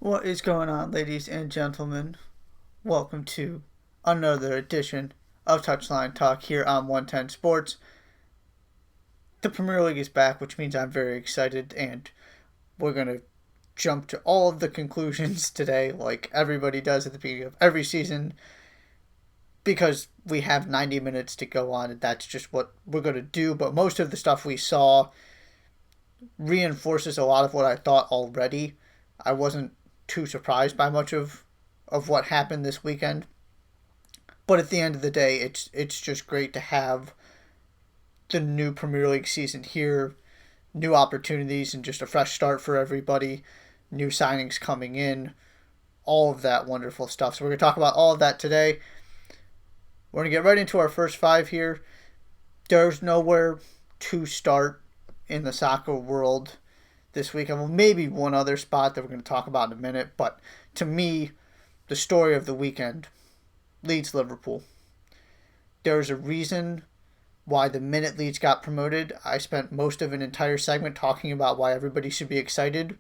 What is going on, ladies and gentlemen? Welcome to another edition of Touchline Talk here on 110 Sports. The Premier League is back, which means I'm very excited, and we're going to jump to all of the conclusions today, like everybody does at the beginning of every season, because we have 90 minutes to go on, and that's just what we're going to do. But most of the stuff we saw reinforces a lot of what I thought already. I wasn't too surprised by much of what happened this weekend. But at the end of the day, it's just great to have the new Premier League season here, new opportunities and just a fresh start for everybody, new signings coming in, all of that wonderful stuff. So we're going to talk about all of that today. We're going to get right into our first five here. There's nowhere to start in the soccer world this weekend. Well, maybe one other spot that we're going to talk about in a minute, but to me, the story of the weekend, Leeds Liverpool. There's a reason why the minute Leeds got promoted, I spent most of an entire segment talking about why everybody should be excited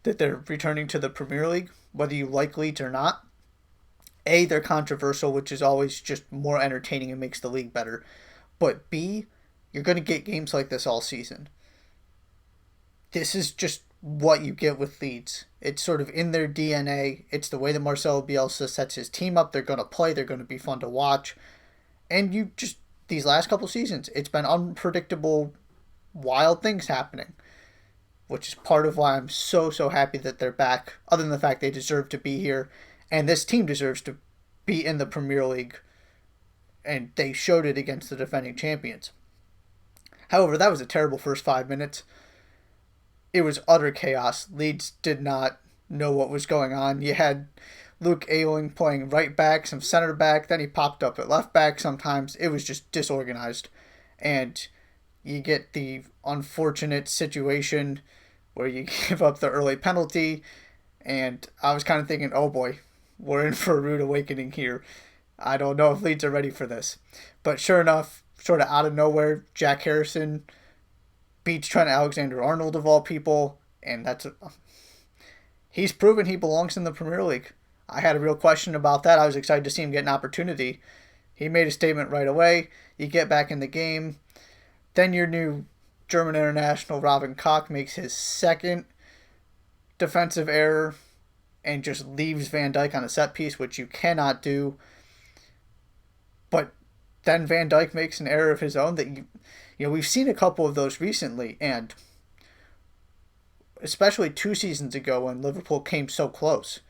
that they're returning to the Premier League, whether you like Leeds or not. A, they're controversial, which is always just more entertaining and makes the league better. But B, you're going to get games like this all season. This is just what you get with Leeds. It's sort of in their DNA. It's the way that Marcelo Bielsa sets his team up. They're going to play. They're going to be fun to watch. And these last couple seasons, it's been unpredictable, wild things happening, which is part of why I'm so happy that they're back, other than the fact they deserve to be here. And this team deserves to be in the Premier League. And they showed it against the defending champions. However, that was a terrible first 5 minutes. It was utter chaos. Leeds did not know what was going on. You had Luke Ayling playing right back, some center back, then he popped up at left back sometimes. It was just disorganized. And you get the unfortunate situation where you give up the early penalty. And I was kind of thinking, oh boy, we're in for a rude awakening here. I don't know if Leeds are ready for this. But sure enough, sort of out of nowhere, Jack Harrison beats Trent Alexander-Arnold of all people, and he's proven he belongs in the Premier League. I had a real question about that. I was excited to see him get an opportunity. He made a statement right away. You get back in the game. Then your new German international Robin Koch makes his second defensive error and just leaves Van Dijk on a set piece, which you cannot do. But then Van Dijk makes an error of his own that we've seen a couple of those recently, and especially 2 seasons ago when Liverpool came so close.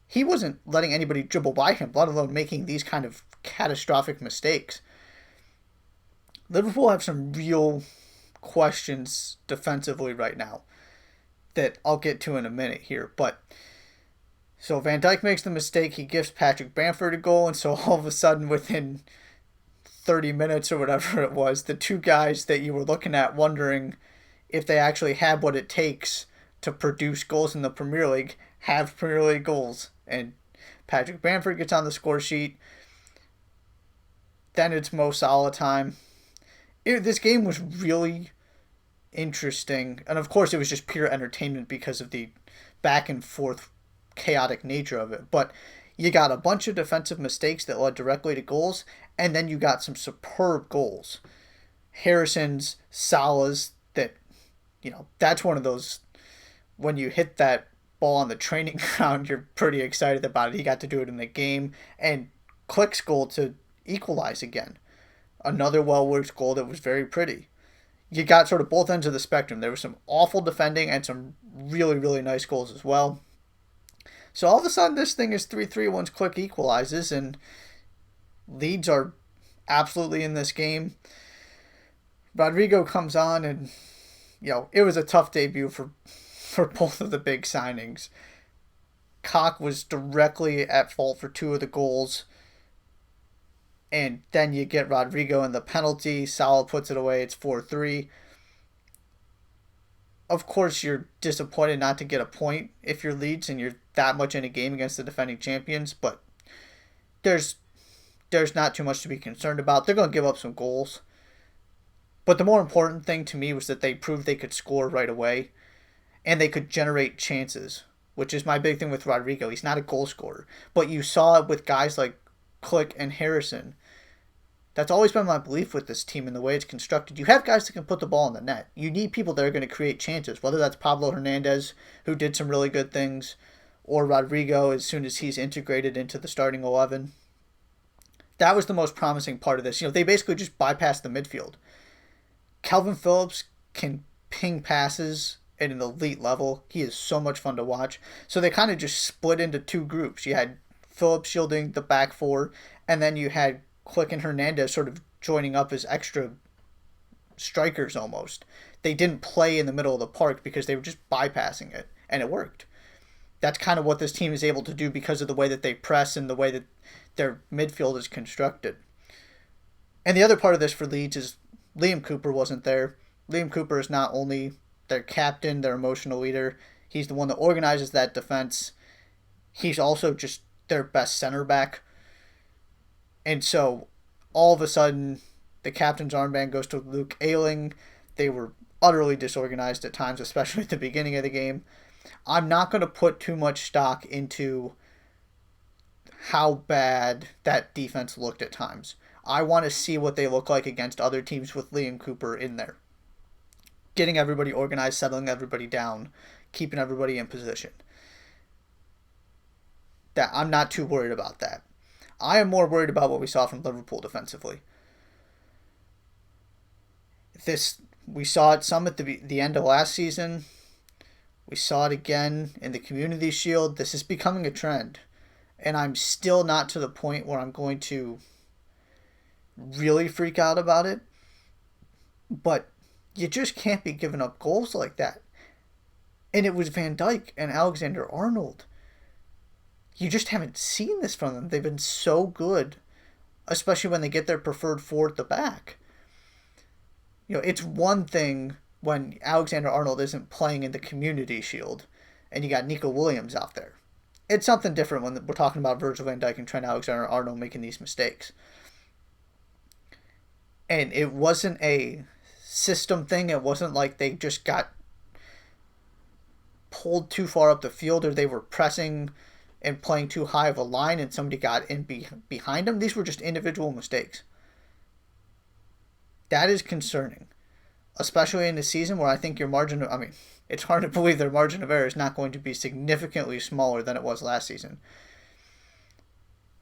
He wasn't letting anybody dribble by him, let alone making these kind of catastrophic mistakes. Liverpool have some real questions defensively right now that I'll get to in a minute here. But so Van Dijk makes the mistake, he gives Patrick Bamford a goal, and so all of a sudden within 30 minutes or whatever it was, the two guys that you were looking at wondering if they actually had what it takes to produce goals in the Premier League have Premier League goals. And Patrick Bamford gets on the score sheet. Then it's Mo Salah time. This game was really interesting. And of course it was just pure entertainment because of the back and forth chaotic nature of it. But you got a bunch of defensive mistakes that led directly to goals, and then you got some superb goals. Harrison's, Salah's, that's one of those, when you hit that ball on the training ground, you're pretty excited about it. He got to do it in the game. And Klick's goal to equalize again. Another well-worked goal that was very pretty. You got sort of both ends of the spectrum. There was some awful defending and some really, really nice goals as well. So all of a sudden, this thing is 3-3 once Klick equalizes, and Leeds are absolutely in this game. Rodrigo comes on, and it was a tough debut for both of the big signings. Koch was directly at fault for 2 of the goals, and then you get Rodrigo in the penalty. Salah puts it away. It's 4-3. Of course, you're disappointed not to get a point if you're Leeds and you're that much in a game against the defending champions, but there's not too much to be concerned about. They're going to give up some goals. But the more important thing to me was that they proved they could score right away and they could generate chances. which is my big thing with Rodrigo. He's not a goal scorer. But you saw it with guys like Click and Harrison. That's always been my belief with this team and the way it's constructed. You have guys that can put the ball in the net. You need people that are going to create chances, whether that's Pablo Hernandez, who did some really good things, or Rodrigo as soon as he's integrated into the starting 11. That was the most promising part of this. They basically just bypassed the midfield. Calvin Phillips can ping passes at an elite level. He is so much fun to watch. So they kind of just split into two groups. You had Phillips shielding the back four, and then you had Click and Hernandez sort of joining up as extra strikers almost. They didn't play in the middle of the park because they were just bypassing it, and it worked. That's kind of what this team is able to do because of the way that they press and the way that their midfield is constructed. And the other part of this for Leeds is Liam Cooper wasn't there. Liam Cooper is not only their captain, their emotional leader, he's the one that organizes that defense. He's also just their best center back. And so, all of a sudden, the captain's armband goes to Luke Ayling. They were utterly disorganized at times, especially at the beginning of the game. I'm not going to put too much stock into how bad that defense looked at times. I want to see what they look like against other teams with Liam Cooper in there. Getting everybody organized, settling everybody down, keeping everybody in position. I'm not too worried about that. I am more worried about what we saw from Liverpool defensively. We saw it some at the end of last season. We saw it again in the Community Shield. This is becoming a trend. And I'm still not to the point where I'm going to really freak out about it. But you just can't be giving up goals like that. And it was Van Dijk and Alexander-Arnold. You just haven't seen this from them. They've been so good, especially when they get their preferred four at the back. It's one thing when Alexander-Arnold isn't playing in the Community Shield and you got Nico Williams out there. It's something different when we're talking about Virgil van Dijk and Trent Alexander-Arnold making these mistakes. And it wasn't a system thing. It wasn't like they just got pulled too far up the field or they were pressing and playing too high of a line and somebody got in behind them. These were just individual mistakes. That is concerning. Especially in a season where I think your margin it's hard to believe their margin of error is not going to be significantly smaller than it was last season.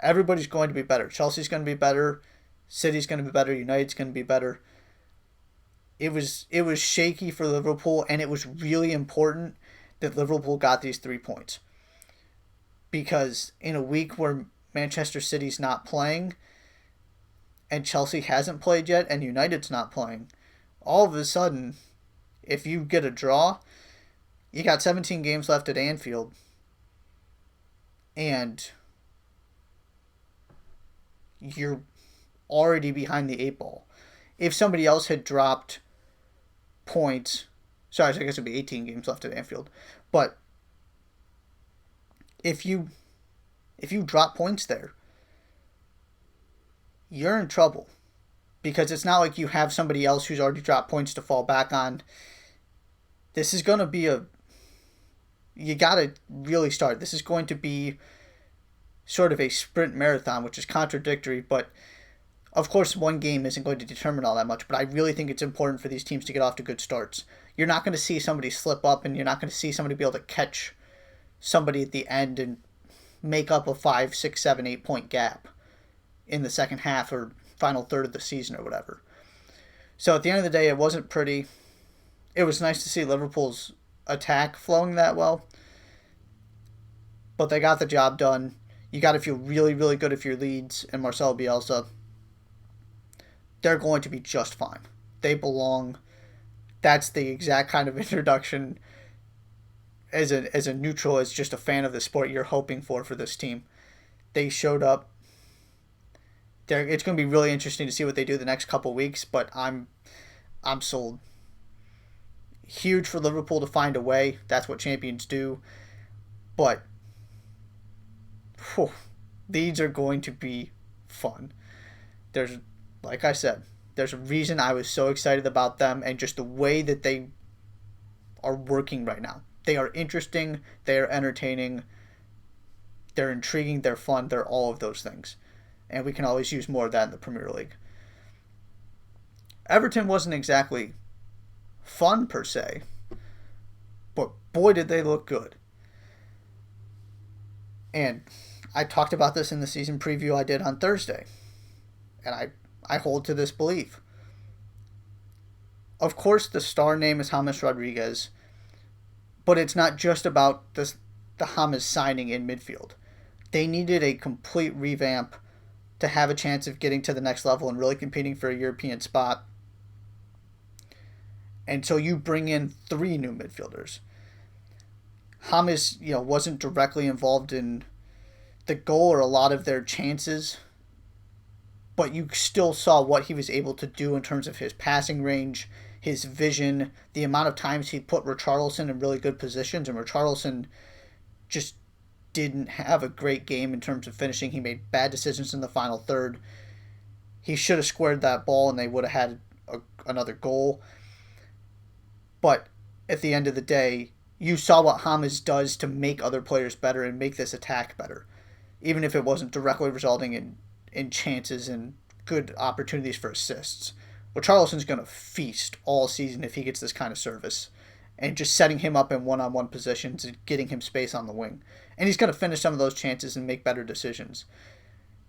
Everybody's going to be better. Chelsea's going to be better. City's going to be better. United's going to be better. It was shaky for Liverpool, and it was really important that Liverpool got these 3 points. Because in a week where Manchester City's not playing, and Chelsea hasn't played yet, and United's not playing, all of a sudden, if you get a draw, you got 17 games left at Anfield, and you're already behind the 8 ball. If somebody else had dropped points, sorry, I guess it'd be 18 games left at Anfield, but if you drop points there, you're in trouble. Because it's not like you have somebody else who's already dropped points to fall back on. This is going to be you got to really start. This is going to be sort of a sprint marathon, which is contradictory, but of course one game isn't going to determine all that much, but I really think it's important for these teams to get off to good starts. You're not going to see somebody slip up, and you're not going to see somebody be able to catch somebody at the end and make up a 5, 6, 7, 8 point gap in the second half or final third of the season or whatever. So at the end of the day, it wasn't pretty. It was nice to see Liverpool's attack flowing that well, but they got the job done. You got to feel really, really good if you're Leeds and Marcelo Bielsa. They're going to be just fine. They belong. That's the exact kind of introduction as a neutral, as just a fan of the sport, you're hoping for this team. They showed up. It's going to be really interesting to see what they do the next couple weeks, but I'm sold. Huge for Liverpool to find a way. That's what champions do. But these are going to be fun. Like I said, there's a reason I was so excited about them and just the way that they are working right now. They are interesting, they are entertaining, they're intriguing, they're fun, they're all of those things. And we can always use more of that in the Premier League. Everton wasn't exactly fun per se, but boy did they look good. And I talked about this in the season preview I did on Thursday. And I hold to this belief. Of course, the star name is James Rodriguez, but it's not just about the James signing in midfield. They needed a complete revamp to have a chance of getting to the next level and really competing for a European spot. And so you bring in 3 new midfielders. James, wasn't directly involved in the goal or a lot of their chances, but you still saw what he was able to do in terms of his passing range, his vision, the amount of times he put Richarlison in really good positions, and Richarlison just didn't have a great game in terms of finishing. He made bad decisions in the final third. He should have squared that ball and they would have had another goal. But at the end of the day, you saw what James does to make other players better and make this attack better, even if it wasn't directly resulting in chances and good opportunities for assists. Well, Richarlison's going to feast all season if he gets this kind of service, and just setting him up in one-on-one positions and getting him space on the wing. And he's going to finish some of those chances and make better decisions.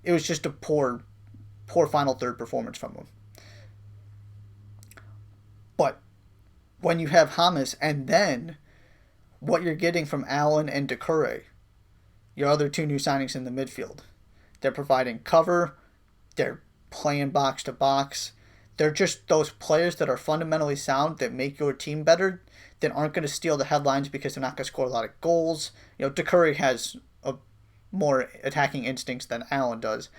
It was just a poor final third performance from him. But when you have James and then what you're getting from Allen and Doucouré, your other 2 new signings in the midfield, they're providing cover, they're playing box to box. They're just those players that are fundamentally sound, that make your team better, that aren't going to steal the headlines because they're not going to score a lot of goals. Doucouré has a more attacking instincts than Allen does.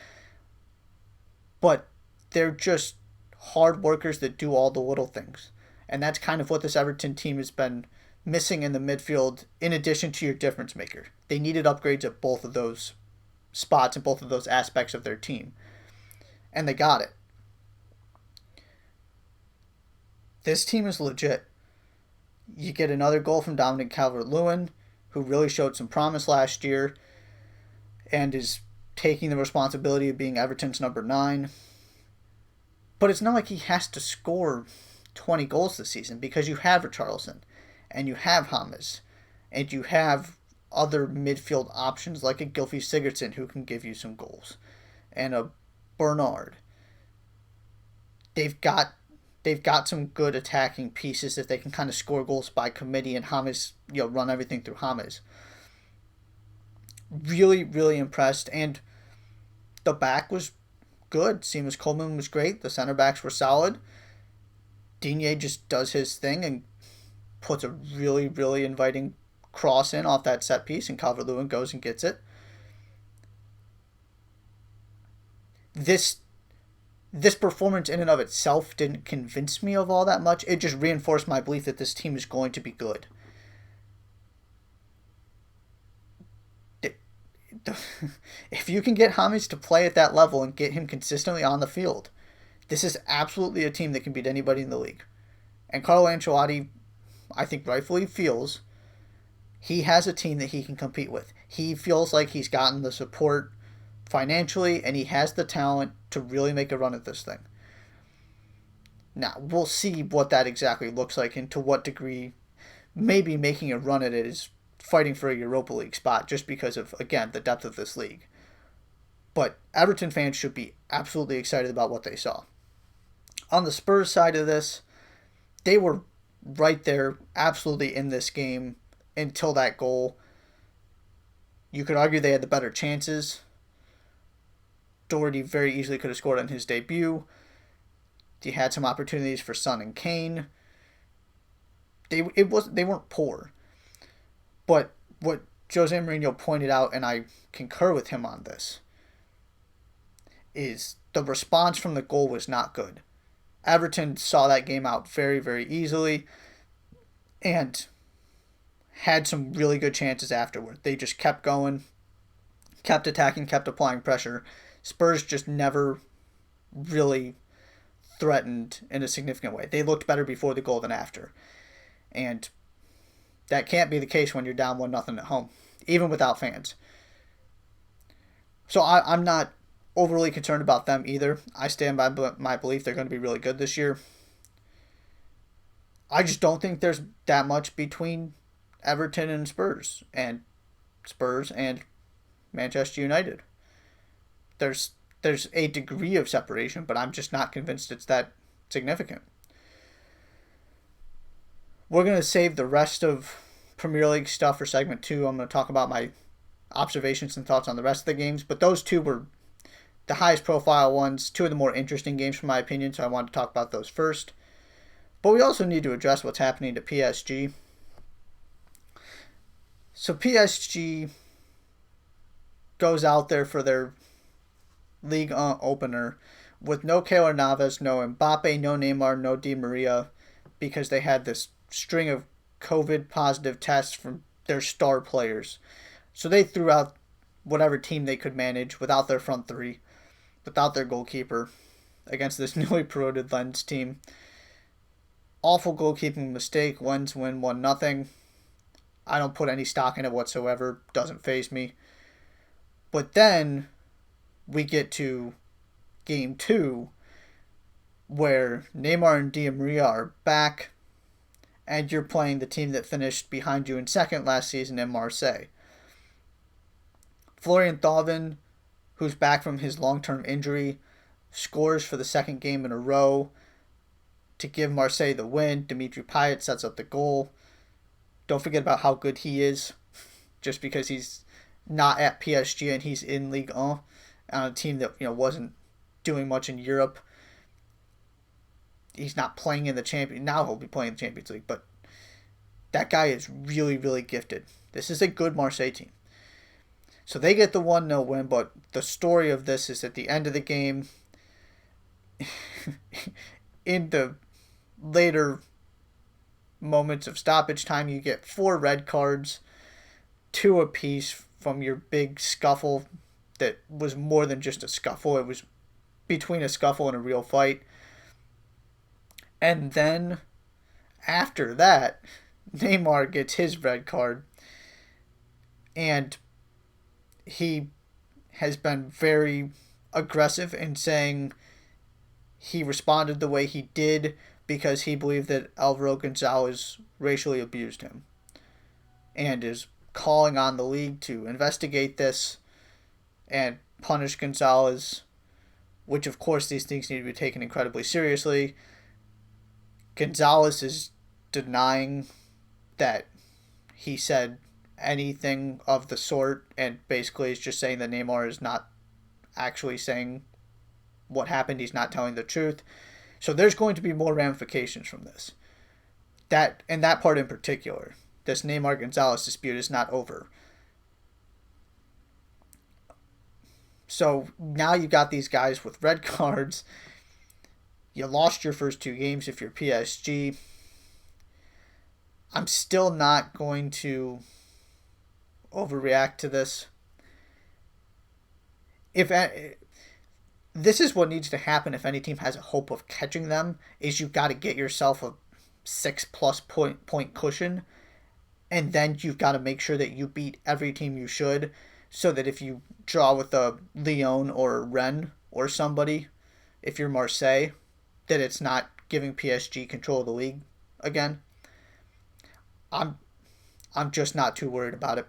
But they're just hard workers that do all the little things. And that's kind of what this Everton team has been missing in the midfield, in addition to your difference maker. They needed upgrades at both of those spots and both of those aspects of their team. And they got it. This team is legit. You get another goal from Dominic Calvert-Lewin, who really showed some promise last year and is taking the responsibility of being Everton's number 9. But it's not like he has to score 20 goals this season, because you have Richarlison and you have James and you have other midfield options like a Gylfi Sigurdsson who can give you some goals, and a Bernard. They've got some good attacking pieces that they can kind of score goals by committee, and James, run everything through James. Really, really impressed, and the back was good. Seamus Coleman was great. The center backs were solid. Digne just does his thing and puts a really, really inviting cross in off that set piece, and Calvert-Lewin goes and gets it. This performance in and of itself didn't convince me of all that much. It just reinforced my belief that this team is going to be good. If you can get James to play at that level and get him consistently on the field, this is absolutely a team that can beat anybody in the league. And Carlo Ancelotti, I think rightfully feels he has a team that he can compete with. He feels like he's gotten the support financially, and he has the talent to really make a run at this thing. Now, we'll see what that exactly looks like and to what degree maybe making a run at it is fighting for a Europa League spot, just because of, again, the depth of this league. But Everton fans should be absolutely excited about what they saw. On the Spurs side of this, they were right there, absolutely in this game until that goal. You could argue they had the better chances. Doherty very easily could have scored on his debut. He had some opportunities for Son and Kane. They weren't poor. But what Jose Mourinho pointed out, and I concur with him on this, is the response from the goal was not good. Everton saw that game out very, very easily and had some really good chances afterward. They just kept going, kept attacking, kept applying pressure. Spurs just never really threatened in a significant way. They looked better before the goal than after. And That can't be the case when you're down 1-0 at home, even without fans. So I'm not overly concerned about them either. I stand by my belief they're going to be really good this year. I just don't think there's that much between Everton and Spurs and Manchester United. There's a degree of separation, but I'm just not convinced it's that significant. We're going to save the rest of Premier League stuff for segment 2. I'm going to talk about my observations and thoughts on the rest of the games, but those two were the highest profile ones, two of the more interesting games from my opinion, so I wanted to talk about those first. But we also need to address what's happening to PSG. So PSG goes out there for their Ligue 1 opener with no Keylor Navas, no Mbappe, no Neymar, no Di Maria, because they had this string of COVID positive tests from their star players. So they threw out whatever team they could manage without their front three, without their goalkeeper, against this newly promoted Lens team. Awful goalkeeping mistake. Lens win 1-0. I don't put any stock in it whatsoever. Doesn't faze me. But then we get to game 2, where Neymar and Di Maria are back, and you're playing the team that finished behind you in second last season in Marseille. Florian Thauvin, who's back from his long-term injury, scores for the second game in a row to give Marseille the win. Dimitri Payet sets up the goal. Don't forget about how good he is, just because he's not at PSG and he's in Ligue 1 on a team that wasn't doing much in Europe. He's not playing in the Champions. Now he'll be playing in the Champions League, but that guy is really, really gifted. This is a good Marseille team. So they get the 1-0 win, but the story of this is at the end of the game, in the later moments of stoppage time, you get 4 red cards, 2 apiece from your big scuffle that was more than just a scuffle. It was between a scuffle and a real fight. And then, after that, Neymar gets his red card, and he has been very aggressive in saying he responded the way he did because he believed that Alvaro Gonzalez racially abused him, and is calling on the league to investigate this and punish Gonzalez, which of course these things need to be taken incredibly seriously. Gonzalez is denying that he said anything of the sort, and basically is just saying that Neymar is not actually saying what happened. He's not telling the truth. So there's going to be more ramifications from this. That part in particular, this Neymar-Gonzalez dispute is not over. So now you got these guys with red cards. You lost your first 2 games if you're PSG. I'm still not going to overreact to this. This is what needs to happen if any team has a hope of catching them, is you've got to get yourself a 6+ point cushion, and then you've got to make sure that you beat every team you should, so that if you draw with a Lyon or a Rennes or somebody, if you're Marseille, that it's not giving PSG control of the league again. I'm just not too worried about it.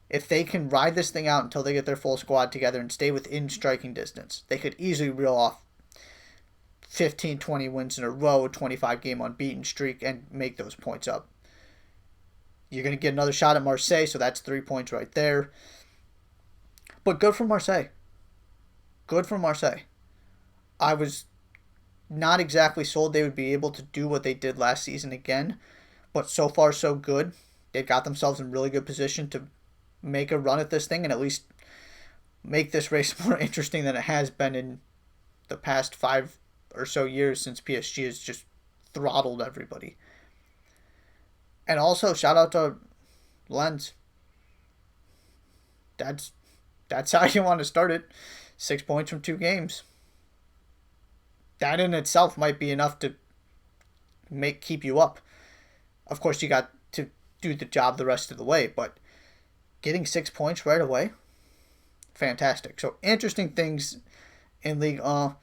If they can ride this thing out until they get their full squad together and stay within striking distance, they could easily reel off 15, 20 wins in a row, 25-game unbeaten streak, and make those points up. You're going to get another shot at Marseille, so that's 3 points right there. But good for Marseille. Good for Marseille. I was not exactly sold they would be able to do what they did last season again, but so far so good. They've got themselves in really good position to make a run at this thing and at least make this race more interesting than it has been in the past 5 or so years since PSG has just throttled everybody. And also, shout out to Lens. That's how you want to start it. 6 points from 2 games. That in itself might be enough to keep you up. Of course, you got to do the job the rest of the way. But getting 6 points right away, fantastic. So interesting things in League 1,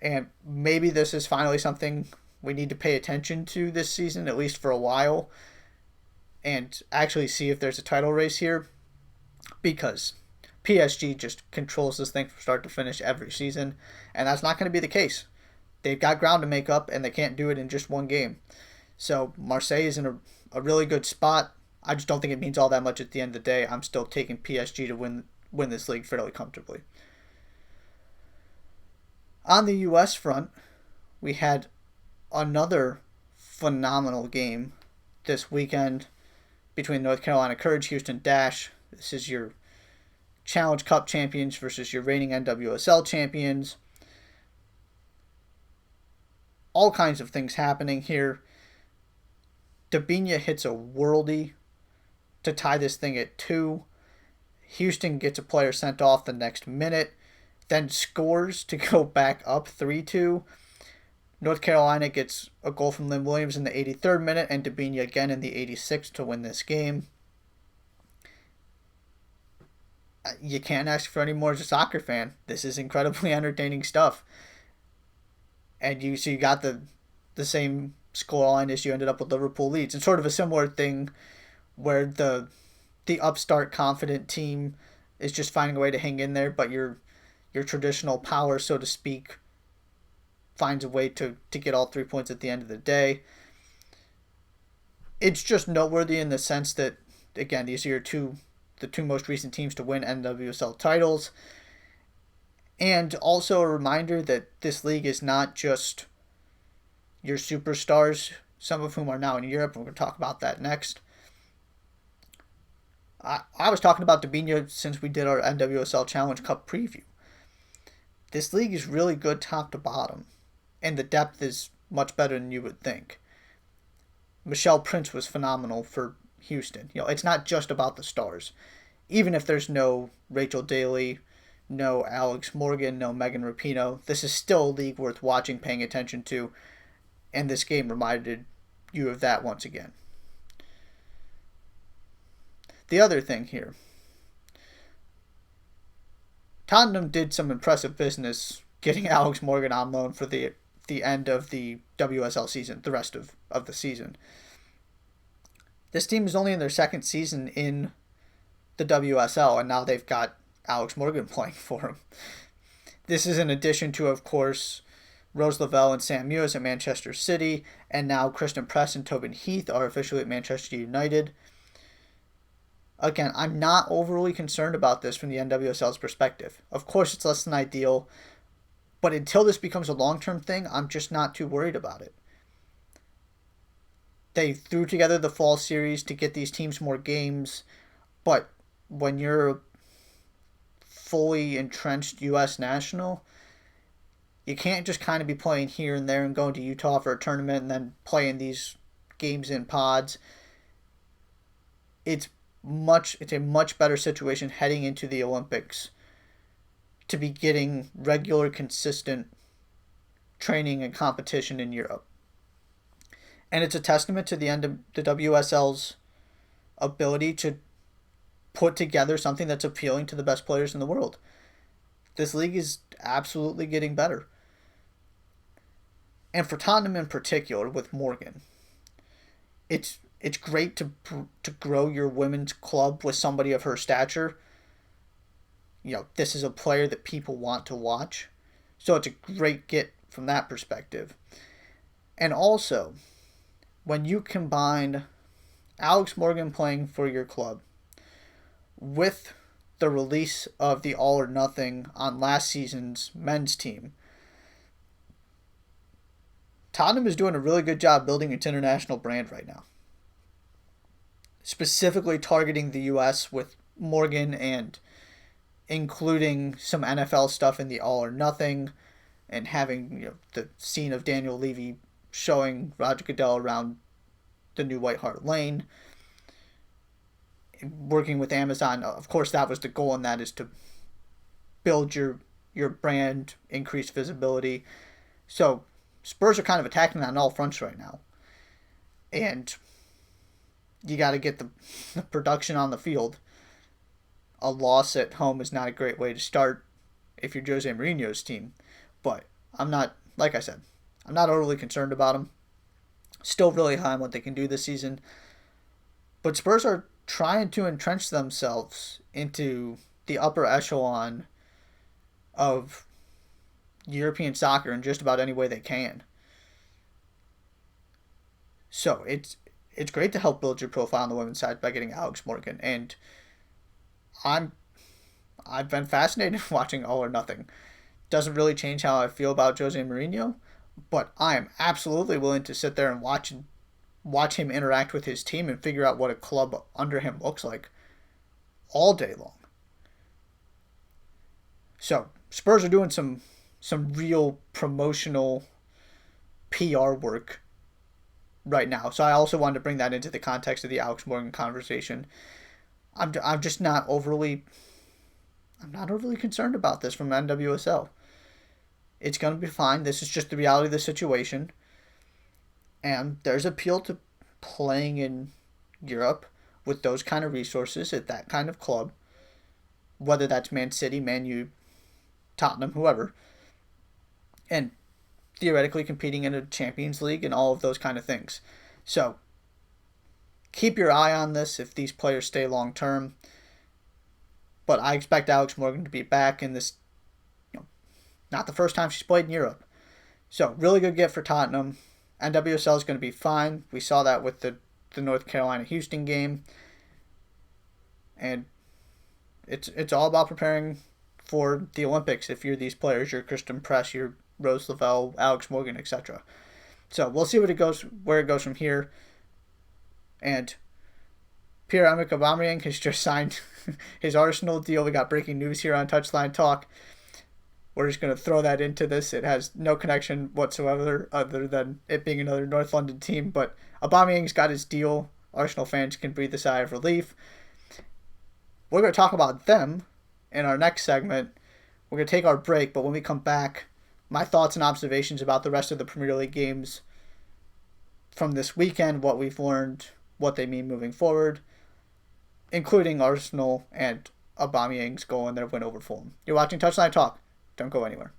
and maybe this is finally something we need to pay attention to this season, at least for a while, and actually see if there's a title race here, because PSG just controls this thing from start to finish every season, and that's not going to be the case. They've got ground to make up, and they can't do it in just one game. So Marseille is in a really good spot. I just don't think it means all that much at the end of the day. I'm still taking PSG to win this league fairly comfortably. On the U.S. front, we had another phenomenal game this weekend between North Carolina Courage, Houston Dash. This is your Challenge Cup champions versus your reigning NWSL champions. All kinds of things happening here. Dabinia hits a worldie to tie this thing at 2. Houston gets a player sent off the next minute, then scores to go back up 3-2. North Carolina gets a goal from Lynn Williams in the 83rd minute, and Dabinia again in the 86th to win this game. You can't ask for any more as a soccer fan. This is incredibly entertaining stuff. And you got the same scoreline as you ended up with Liverpool Leeds. And sort of a similar thing where the upstart confident team is just finding a way to hang in there, but your traditional power, so to speak, finds a way to get all 3 points at the end of the day. It's just noteworthy in the sense that, again, these are the two most recent teams to win NWSL titles. And also a reminder that this league is not just your superstars, some of whom are now in Europe, and we're going to talk about that next. I was talking about Dabinia since we did our NWSL Challenge Cup preview. This league is really good top to bottom, and the depth is much better than you would think. Michelle Prince was phenomenal for Houston. It's not just about the stars. Even if there's no Rachel Daly, no Alex Morgan, no Megan Rapinoe, this is still a league worth watching, paying attention to, and this game reminded you of that once again. The other thing here, Tottenham did some impressive business getting Alex Morgan on loan for the end of the WSL season, the rest of the season. This team is only in their second season in the WSL, and now they've got Alex Morgan playing for them. This is in addition to, of course, Rose Lavelle and Sam Mewis at Manchester City, and now Kristen Press and Tobin Heath are officially at Manchester United. Again, I'm not overly concerned about this from the NWSL's perspective. Of course, it's less than ideal, but until this becomes a long-term thing, I'm just not too worried about it. They threw together the fall series to get these teams more games, but when you're a fully entrenched U.S. national, you can't just kind of be playing here and there and going to Utah for a tournament and then playing these games in pods. It's a much better situation heading into the Olympics to be getting regular, consistent training and competition in Europe. And it's a testament to the WSL's ability to put together something that's appealing to the best players in the world. This league is absolutely getting better. And for Tottenham in particular, with Morgan, it's great to grow your women's club with somebody of her stature. This is a player that people want to watch. So it's a great get from that perspective. And also, when you combine Alex Morgan playing for your club with the release of the All or Nothing on last season's men's team, Tottenham is doing a really good job building its international brand right now. Specifically targeting the U.S. with Morgan and including some NFL stuff in the All or Nothing, and having the scene of Daniel Levy showing Roger Goodell around the new White Hart Lane. Working with Amazon, of course, that was the goal, and that is to build your brand, increase visibility. So Spurs are kind of attacking that on all fronts right now. And you got to get the production on the field. A loss at home is not a great way to start if you're Jose Mourinho's team. But I'm not, like I said, I'm not overly concerned about them. Still really high on what they can do this season. But Spurs are trying to entrench themselves into the upper echelon of European soccer in just about any way they can. So it's great to help build your profile on the women's side by getting Alex Morgan, and I'm I've been fascinated watching All or Nothing. Doesn't really change how I feel about Jose Mourinho, but I am absolutely willing to sit there and watch him interact with his team and figure out what a club under him looks like all day long. So Spurs are doing some real promotional PR work right now. So I also wanted to bring that into the context of the Alex Morgan conversation. I'm just not overly I'm not overly concerned about this from NWSL. It's going to be fine. This is just the reality of the situation. And there's appeal to playing in Europe with those kind of resources at that kind of club, whether that's Man City, Man U, Tottenham, whoever, and theoretically competing in a Champions League and all of those kind of things. So keep your eye on this if these players stay long term. But I expect Alex Morgan to be back in this, not the first time she's played in Europe. So really good get for Tottenham. NWSL is going to be fine. We saw that with the North Carolina Houston game. And it's all about preparing for the Olympics if you're these players. You're Kristen Press, you're Rose Lavelle, Alex Morgan, etc. So we'll see where it goes from here. And Pierre-Emerick Aubameyang has just signed his Arsenal deal. We got breaking news here on Touchline Talk. We're just going to throw that into this. It has no connection whatsoever other than it being another North London team. But Aubameyang's got his deal. Arsenal fans can breathe a sigh of relief. We're going to talk about them in our next segment. We're going to take our break, but when we come back, my thoughts and observations about the rest of the Premier League games from this weekend, what we've learned, what they mean moving forward, including Arsenal and Aubameyang's goal in their win over Fulham. You're watching Touchline Talk. Don't go anywhere.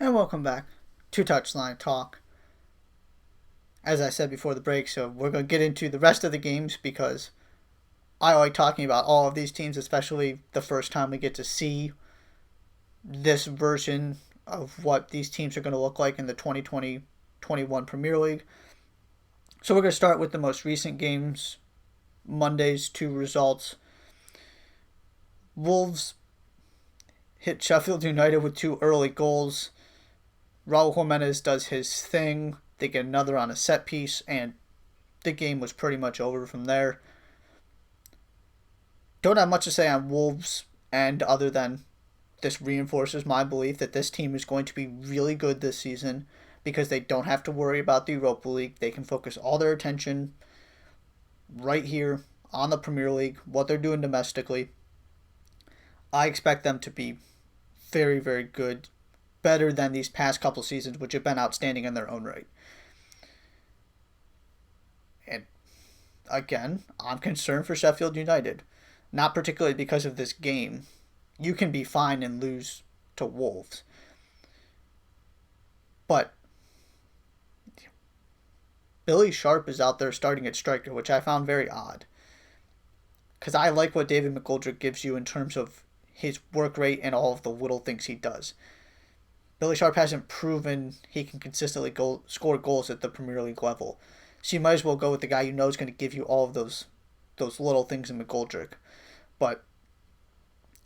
And welcome back to Touchline Talk. As I said before the break, so we're going to get into the rest of the games because I like talking about all of these teams, especially the first time we get to see this version of what these teams are going to look like in the 2020-21 Premier League. So we're going to start with the most recent games, Monday's two results. Wolves hit Sheffield United with two early goals. Raul Jimenez does his thing. They get another on a set piece, and the game was pretty much over from there. Don't have much to say on Wolves, and other than this reinforces my belief that this team is going to be really good this season because they don't have to worry about the Europa League. They can focus all their attention right here on the Premier League, what they're doing domestically. I expect them to be very, very good, better than these past couple seasons, which have been outstanding in their own right. And again, I'm concerned for Sheffield United, not particularly because of this game. You can be fine and lose to Wolves. But Billy Sharp is out there starting at striker, which I found very odd. Because I like what David McGoldrick gives you in terms of his work rate and all of the little things he does. Billy Sharp hasn't proven he can consistently score goals at the Premier League level. So you might as well go with the guy you know is going to give you all of those little things in McGoldrick. But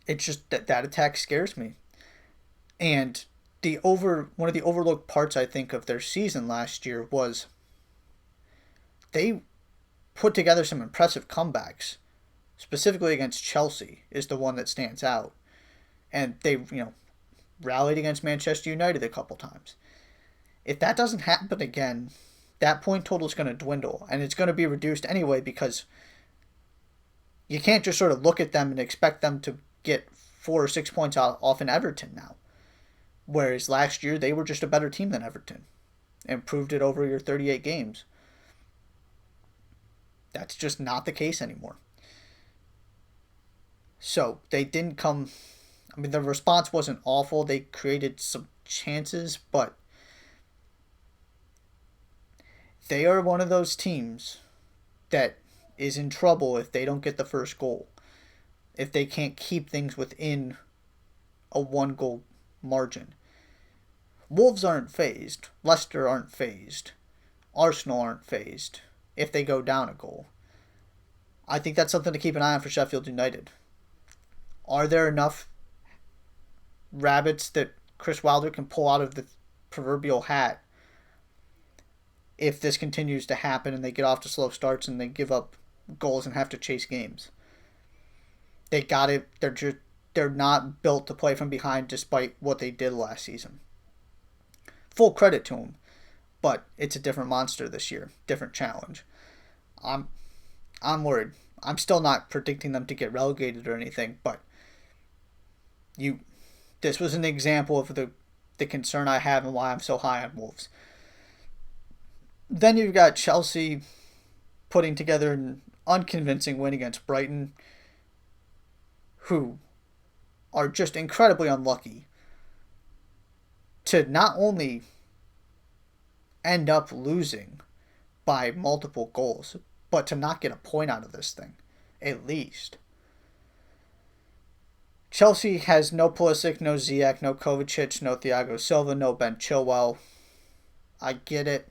it's just that attack scares me. And one of the overlooked parts, I think, of their season last year was they put together some impressive comebacks. Specifically against Chelsea is the one that stands out. And they, rallied against Manchester United a couple times. If that doesn't happen again, that point total is going to dwindle. And it's going to be reduced anyway because you can't just sort of look at them and expect them to get 4 or 6 points off in Everton now. Whereas last year, they were just a better team than Everton. And proved it over your 38 games. That's just not the case anymore. So, they didn't come... I mean, the response wasn't awful. They created some chances, but they are one of those teams that is in trouble if they don't get the first goal. If they can't keep things within a one-goal margin. Wolves aren't fazed. Leicester aren't fazed. Arsenal aren't fazed if they go down a goal. I think that's something to keep an eye on for Sheffield United. Are there enough rabbits that Chris Wilder can pull out of the proverbial hat if this continues to happen and they get off to slow starts and they give up goals and have to chase games? They got it. They're not built to play from behind despite what they did last season. Full credit to them, but it's a different monster this year, different challenge. I'm worried. I'm still not predicting them to get relegated or anything, but this was an example of the concern I have and why I'm so high on Wolves. Then you've got Chelsea putting together an unconvincing win against Brighton, who are just incredibly unlucky to not only end up losing by multiple goals, but to not get a point out of this thing, at least. Chelsea has no Pulisic, no Ziyech, no Kovacic, no Thiago Silva, no Ben Chilwell. I get it.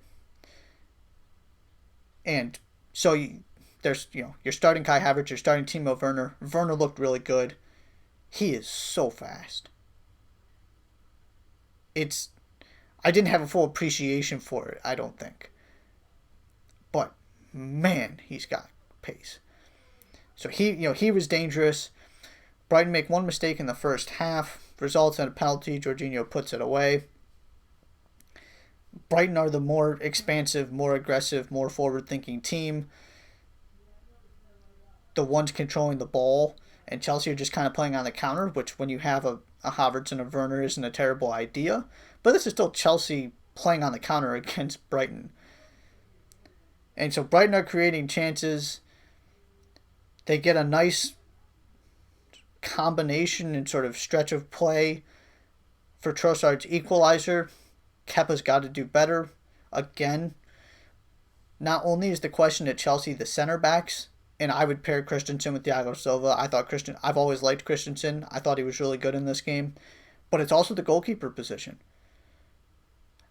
And so you're starting Kai Havertz, you're starting Timo Werner. Werner looked really good. He is so fast. I didn't have a full appreciation for it, I don't think. But man, he's got pace. So he was dangerous. Brighton make one mistake in the first half, results in a penalty. Jorginho puts it away. Brighton are the more expansive, more aggressive, more forward-thinking team. The ones controlling the ball, and Chelsea are just kind of playing on the counter, which when you have a Havertz and a Werner isn't a terrible idea. But this is still Chelsea playing on the counter against Brighton. And so Brighton are creating chances. They get a nice combination and sort of stretch of play For Trossard's equalizer, Kepa's got to do better. Again, not only is the question at Chelsea the center backs, and I would pair Christensen with Thiago Silva. I've always liked Christensen. I thought he was really good in this game. But it's also the goalkeeper position.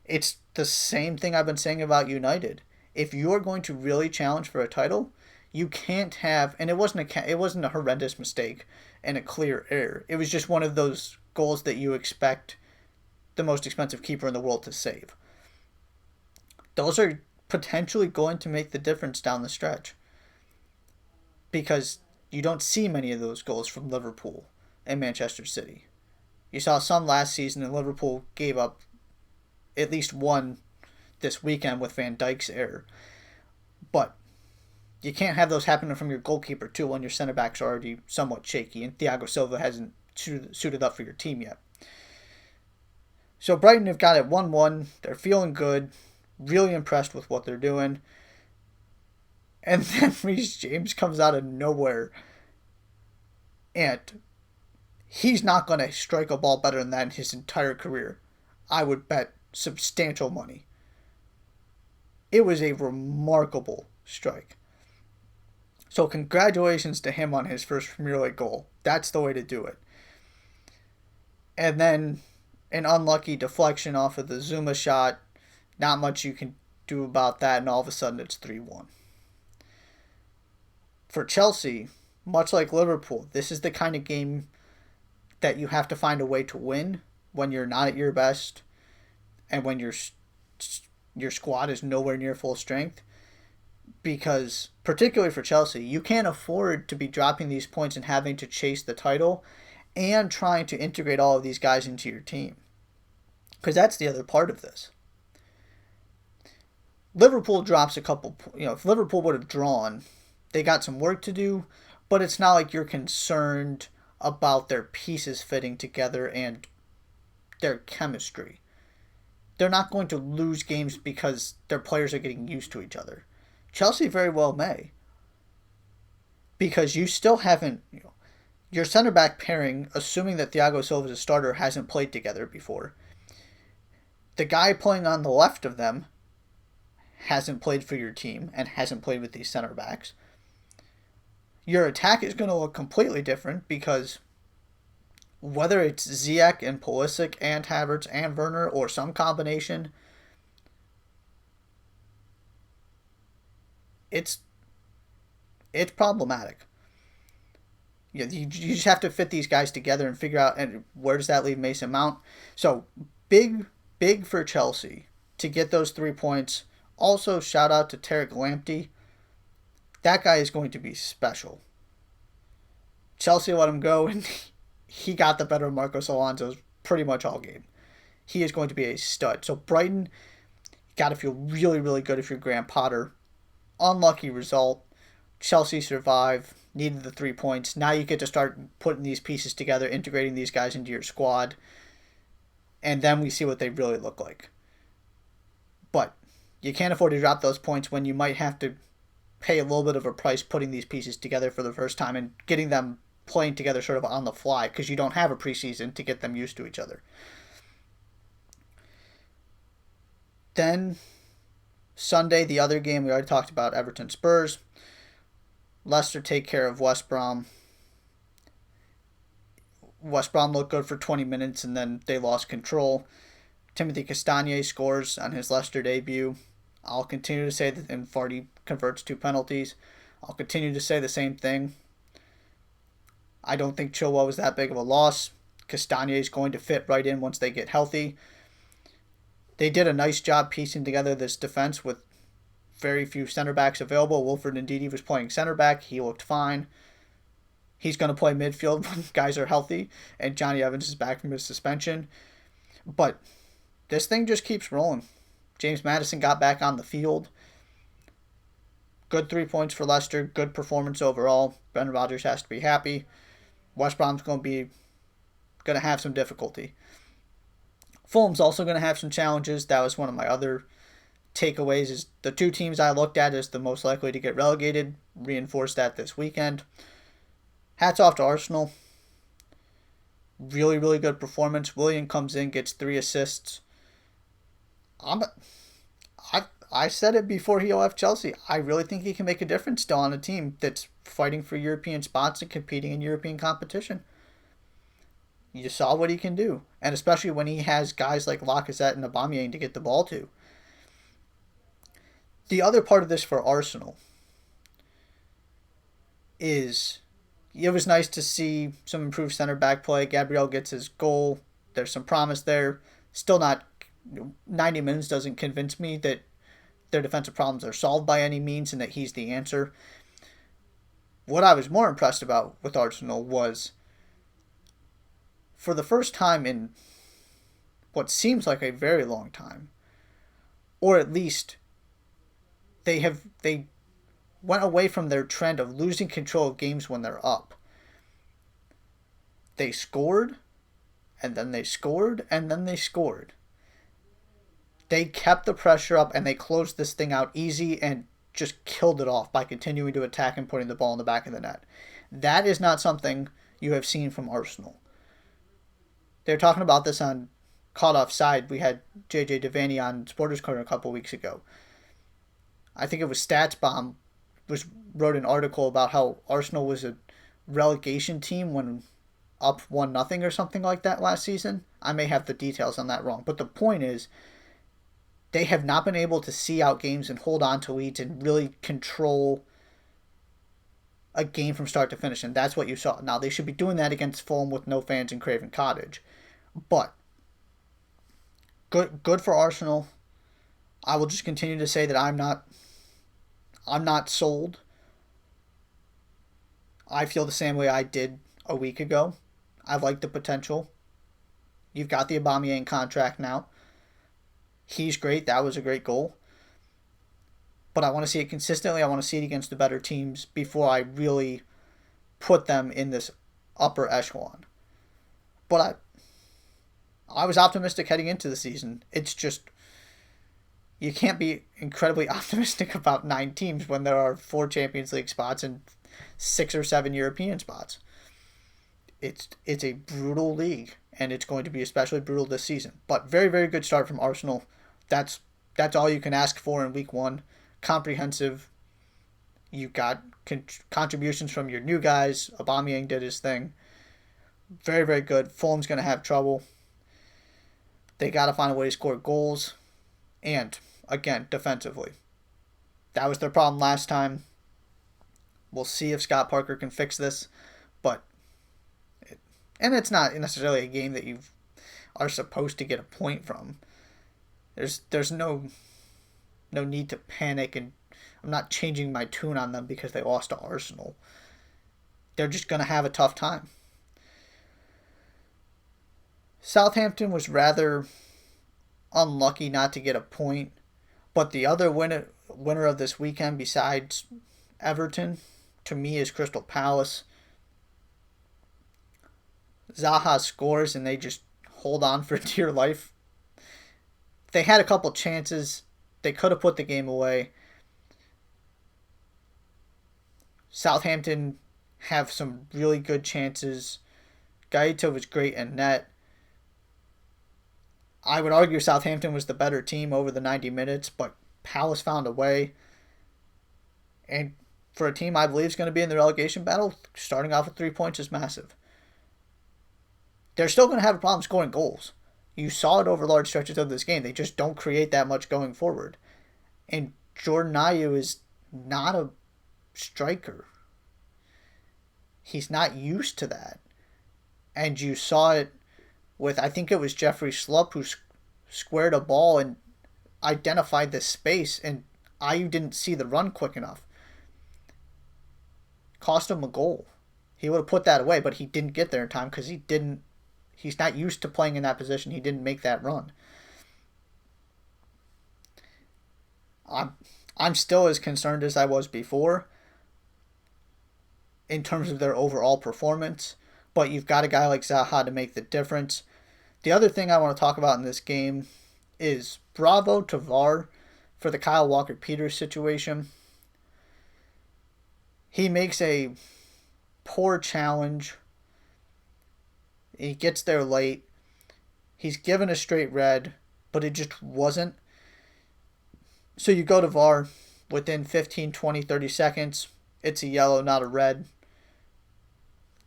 It's the same thing I've been saying about United. If you're going to really challenge for a title, you can't have, and it wasn't a horrendous mistake and a clear error. It was just one of those goals that you expect the most expensive keeper in the world to save. Those are potentially going to make the difference down the stretch, because you don't see many of those goals from Liverpool and Manchester City. You saw some last season, and Liverpool gave up at least one this weekend with Van Dijk's error. But you can't have those happening from your goalkeeper too when your center backs are already somewhat shaky and Thiago Silva hasn't suited up for your team yet. So Brighton have got it 1-1. They're feeling good. Really impressed with what they're doing. And then Reece James comes out of nowhere. And he's not going to strike a ball better than that in his entire career. I would bet substantial money. It was a remarkable strike. So congratulations to him on his first Premier League goal. That's the way to do it. And then an unlucky deflection off of the Zuma shot. Not much you can do about that, and all of a sudden it's 3-1. For Chelsea, much like Liverpool, this is the kind of game that you have to find a way to win when you're not at your best and when your squad is nowhere near full strength. Because, particularly for Chelsea, you can't afford to be dropping these points and having to chase the title and trying to integrate all of these guys into your team. Because that's the other part of this. Liverpool drops a couple, if Liverpool would have drawn, they got some work to do, but it's not like you're concerned about their pieces fitting together and their chemistry. They're not going to lose games because their players are getting used to each other. Chelsea very well may. Because you still haven't, your center back pairing, assuming that Thiago Silva is a starter, hasn't played together before. The guy playing on the left of them hasn't played for your team and hasn't played with these center backs. Your attack is going to look completely different because whether it's Ziyech and Pulisic and Havertz and Werner or some combination, it's problematic. You just have to fit these guys together and figure out, and where does that leave Mason Mount? So big for Chelsea to get those 3 points. Also, shout out to Tariq Lamptey. That guy is going to be special. Chelsea let him go, and he got the better of Marcos Alonso pretty much all game. He is going to be a stud. So Brighton, got to feel really, really good if you're Graham Potter. Unlucky result. Chelsea survived, needed the 3 points. Now you get to start putting these pieces together, integrating these guys into your squad, and then we see what they really look like. But you can't afford to drop those points when you might have to pay a little bit of a price putting these pieces together for the first time and getting them playing together sort of on the fly because you don't have a preseason to get them used to each other. Then Sunday, the other game, we already talked about Everton Spurs. Leicester take care of West Brom. West Brom looked good for 20 minutes and then they lost control. Timothy Castagne scores on his Leicester debut. I'll continue to say that, and Vardy converts 2 penalties. I'll continue to say the same thing. I don't think Chilwell was that big of a loss. Castagne is going to fit right in once they get healthy. They did a nice job piecing together this defense with very few center backs available. Wilfred Ndidi was playing center back. He looked fine. He's going to play midfield when guys are healthy, and Johnny Evans is back from his suspension. But this thing just keeps rolling. James Maddison got back on the field. Good 3 points for Leicester. Good performance overall. Brendan Rodgers has to be happy. West Brom's going to have some difficulty. Fulham's also going to have some challenges. That was one of my other takeaways. Is the 2 teams I looked at as the most likely to get relegated. Reinforced that this weekend. Hats off to Arsenal. Really, really good performance. Willian comes in, gets 3 assists. I'm, I, I said it before he left Chelsea. I really think he can make a difference still on a team that's fighting for European spots and competing in European competition. You saw what he can do, and especially when he has guys like Lacazette and Aubameyang to get the ball to. The other part of this for Arsenal is it was nice to see some improved center back play. Gabriel gets his goal. There's some promise there. Still not 90 minutes doesn't convince me that their defensive problems are solved by any means and that he's the answer. What I was more impressed about with Arsenal was for the first time in what seems like a very long time, or at least they went away from their trend of losing control of games when they're up. They scored, and then they scored, and then they scored. They kept the pressure up and they closed this thing out easy and just killed it off by continuing to attack and putting the ball in the back of the net. That is not something you have seen from Arsenal. They were talking about this on Caught Offside. We had JJ Devaney on Supporters Corner a couple weeks ago. I think it was StatsBomb wrote an article about how Arsenal was a relegation team when up 1-0 or something like that last season. I may have the details on that wrong. But the point is, they have not been able to see out games and hold on to leads and really control a game from start to finish. And that's what you saw. Now, they should be doing that against Fulham with no fans in Craven Cottage. But good for Arsenal. I will just continue to say that I'm not sold. I feel the same way I did a week ago. I like the potential. You've got the Aubameyang contract now. He's great. That was a great goal. But I want to see it consistently. I want to see it against the better teams before I really put them in this upper echelon. But I was optimistic heading into the season. It's just, you can't be incredibly optimistic about 9 teams when there are 4 Champions League spots and 6 or 7 European spots. It's a brutal league, and it's going to be especially brutal this season. But very, very good start from Arsenal. That's all you can ask for in week 1. Comprehensive. You got contributions from your new guys. Aubameyang did his thing. Very, very good. Fulham's going to have trouble. They got to find a way to score goals. And, again, defensively. That was their problem last time. We'll see if Scott Parker can fix this. But, and it's not necessarily a game that you are supposed to get a point from. There's no need to panic, and I'm not changing my tune on them because they lost to Arsenal. They're just going to have a tough time. Southampton was rather unlucky not to get a point, but the other winner of this weekend besides Everton, to me, is Crystal Palace. Zaha scores and they just hold on for dear life. They had a couple chances. They could have put the game away. Southampton have some really good chances. Gaeta was great in net. I would argue Southampton was the better team over the 90 minutes, but Palace found a way. And for a team I believe is going to be in the relegation battle, starting off with 3 points is massive. They're still going to have a problem scoring goals. You saw it over large stretches of this game. They just don't create that much going forward. And Jordan Ayew is not a striker. He's not used to that. And you saw it with, I think it was Jeffrey Schlupp who squared a ball and identified the space, and Ayew didn't see the run quick enough. Cost him a goal. He would have put that away, but he didn't get there in time because he's not used to playing in that position. He didn't make that run. I'm still as concerned as I was before in terms of their overall performance, but you've got a guy like Zaha to make the difference. The other thing I want to talk about in this game is bravo to VAR for the Kyle Walker-Peters situation. He makes a poor challenge He gets there late. He's given a straight red, but it just wasn't. So you go to VAR within 15, 20, 30 seconds. It's a yellow, not a red.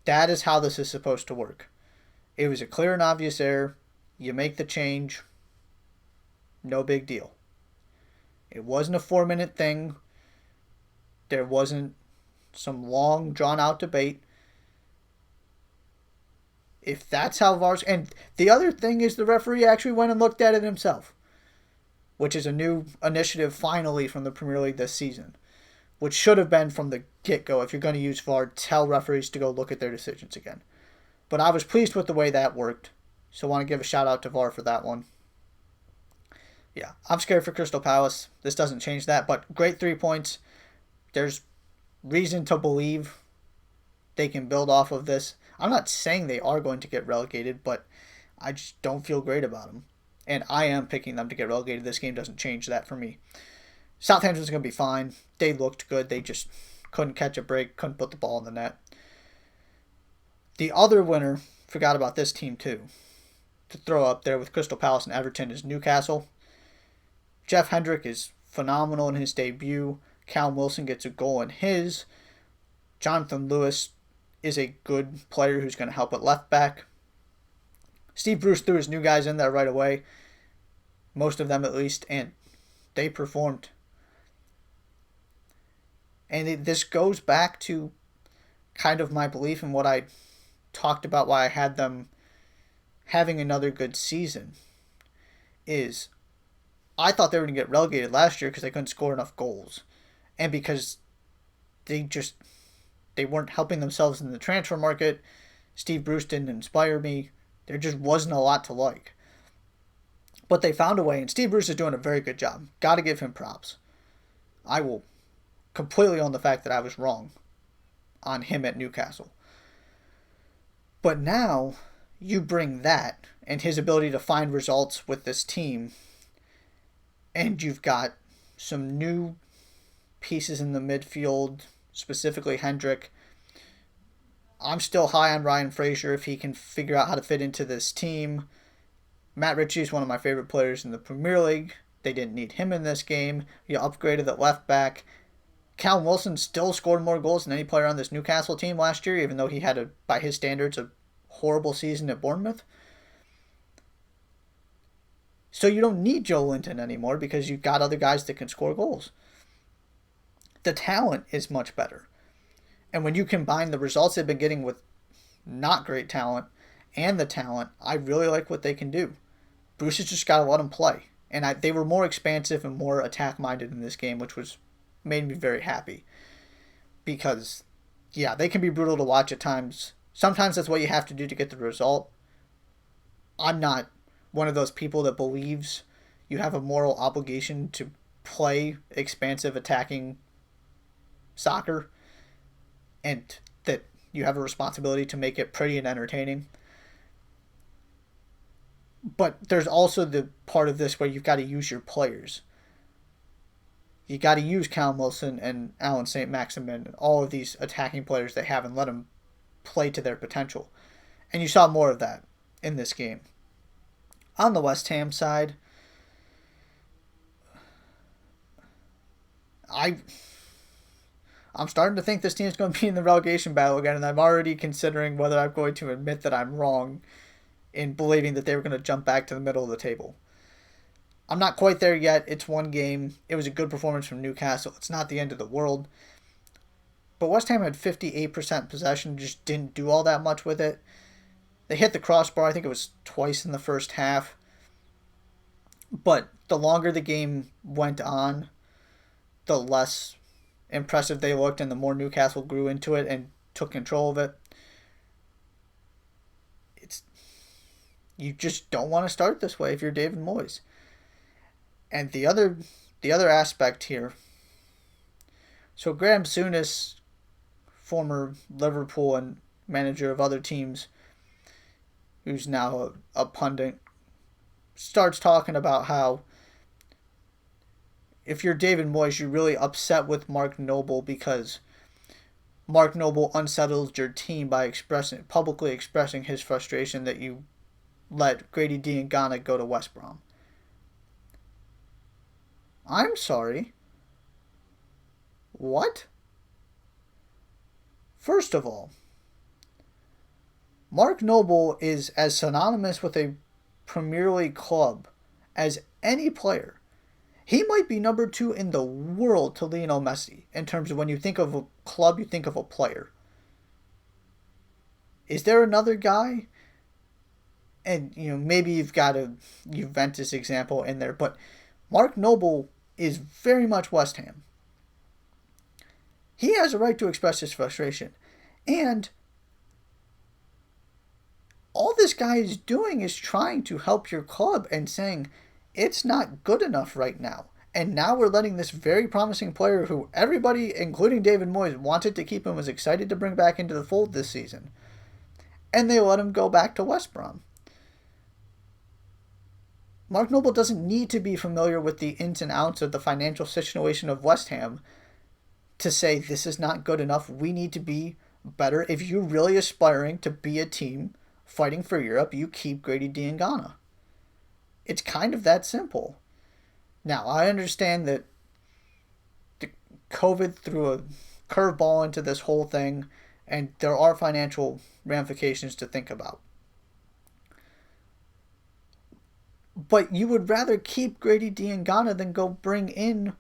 That is how this is supposed to work. It was a clear and obvious error. You make the change. No big deal. It wasn't a 4-minute thing. There wasn't some long, drawn-out debate. If that's how VAR's... And the other thing is the referee actually went and looked at it himself, which is a new initiative finally from the Premier League this season, which should have been from the get-go. If you're going to use VAR, tell referees to go look at their decisions again. But I was pleased with the way that worked, so I want to give a shout-out to VAR for that one. Yeah, I'm scared for Crystal Palace. This doesn't change that, but great 3 points. There's reason to believe they can build off of this. I'm not saying they are going to get relegated, but I just don't feel great about them. And I am picking them to get relegated. This game doesn't change that for me. Southampton's going to be fine. They looked good. They just couldn't catch a break, couldn't put the ball in the net. The other winner, forgot about this team too, to throw up there with Crystal Palace and Everton, is Newcastle. Jeff Hendrick is phenomenal in his debut. Callum Wilson gets a goal in his. Jonathan Lewis is a good player who's going to help at left back. Steve Bruce threw his new guys in there right away. Most of them at least. And they performed. And this goes back to kind of my belief in what I talked about, why I had them having another good season, is I thought they were going to get relegated last year because they couldn't score enough goals. And because they weren't helping themselves in the transfer market. Steve Bruce didn't inspire me. There just wasn't a lot to like. But they found a way, and Steve Bruce is doing a very good job. Got to give him props. I will completely own the fact that I was wrong on him at Newcastle. But now you bring that and his ability to find results with this team, and you've got some new pieces in the midfield, specifically Hendrick. I'm still high on Ryan Fraser if he can figure out how to fit into this team. Matt Ritchie is one of my favorite players in the Premier League. They didn't need him in this game. You upgraded at left back. Callum Wilson still scored more goals than any player on this Newcastle team last year, even though he had, by his standards, a horrible season at Bournemouth. So you don't need Joe Linton anymore because you've got other guys that can score goals. The talent is much better. And when you combine the results they've been getting with not great talent and the talent, I really like what they can do. Bruce has just got to let them play. And they were more expansive and more attack-minded in this game, which made me very happy. Because, yeah, they can be brutal to watch at times. Sometimes that's what you have to do to get the result. I'm not one of those people that believes you have a moral obligation to play expansive attacking soccer and that you have a responsibility to make it pretty and entertaining. But there's also the part of this where you've got to use your players. You got to use Callum Wilson and Alan St. Maximin and all of these attacking players they have and let them play to their potential. And you saw more of that in this game. On the West Ham side, I'm starting to think this team's going to be in the relegation battle again, and I'm already considering whether I'm going to admit that I'm wrong in believing that they were going to jump back to the middle of the table. I'm not quite there yet. It's one game. It was a good performance from Newcastle. It's not the end of the world. But West Ham had 58% possession, just didn't do all that much with it. They hit the crossbar, I think it was twice in the first half. But the longer the game went on, the less impressive they looked and the more Newcastle grew into it and took control of it. You just don't want to start this way if you're David Moyes. And the other aspect here, so Graham Souness, former Liverpool and manager of other teams, who's now a pundit, starts talking about how if you're David Moyes, you're really upset with Mark Noble because Mark Noble unsettles your team by publicly expressing his frustration that you let Grady Diangana go to West Brom. I'm sorry. What? First of all, Mark Noble is as synonymous with a Premier League club as any player. He might be number 2 in the world to Lionel Messi in terms of when you think of a club, you think of a player. Is there another guy? And maybe you've got a Juventus example in there, but Mark Noble is very much West Ham. He has a right to express his frustration. And all this guy is doing is trying to help your club and saying, it's not good enough right now. And now we're letting this very promising player who everybody, including David Moyes, wanted to keep and was excited to bring back into the fold this season. And they let him go back to West Brom. Mark Noble doesn't need to be familiar with the ins and outs of the financial situation of West Ham to say this is not good enough. We need to be better. If you're really aspiring to be a team fighting for Europe, you keep Grady Diangana. It's kind of that simple. Now, I understand that the COVID threw a curveball into this whole thing, and there are financial ramifications to think about. But you would rather keep Grady Diangana than go bring in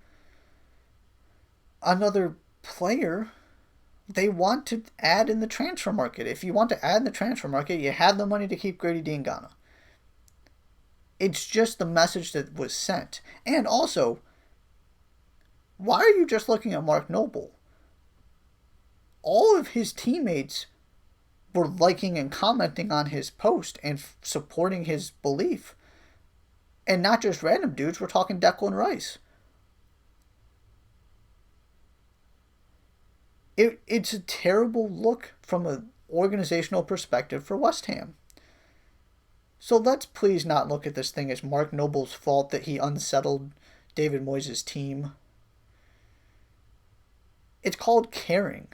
another player. They want to add in the transfer market. If you want to add in the transfer market, you have the money to keep Grady Diangana. It's just the message that was sent. And also, why are you just looking at Mark Noble? All of his teammates were liking and commenting on his post and supporting his belief. And not just random dudes, we're talking Declan Rice. It's a terrible look from an organizational perspective for West Ham. So let's please not look at this thing as Mark Noble's fault that he unsettled David Moyes' team. It's called caring.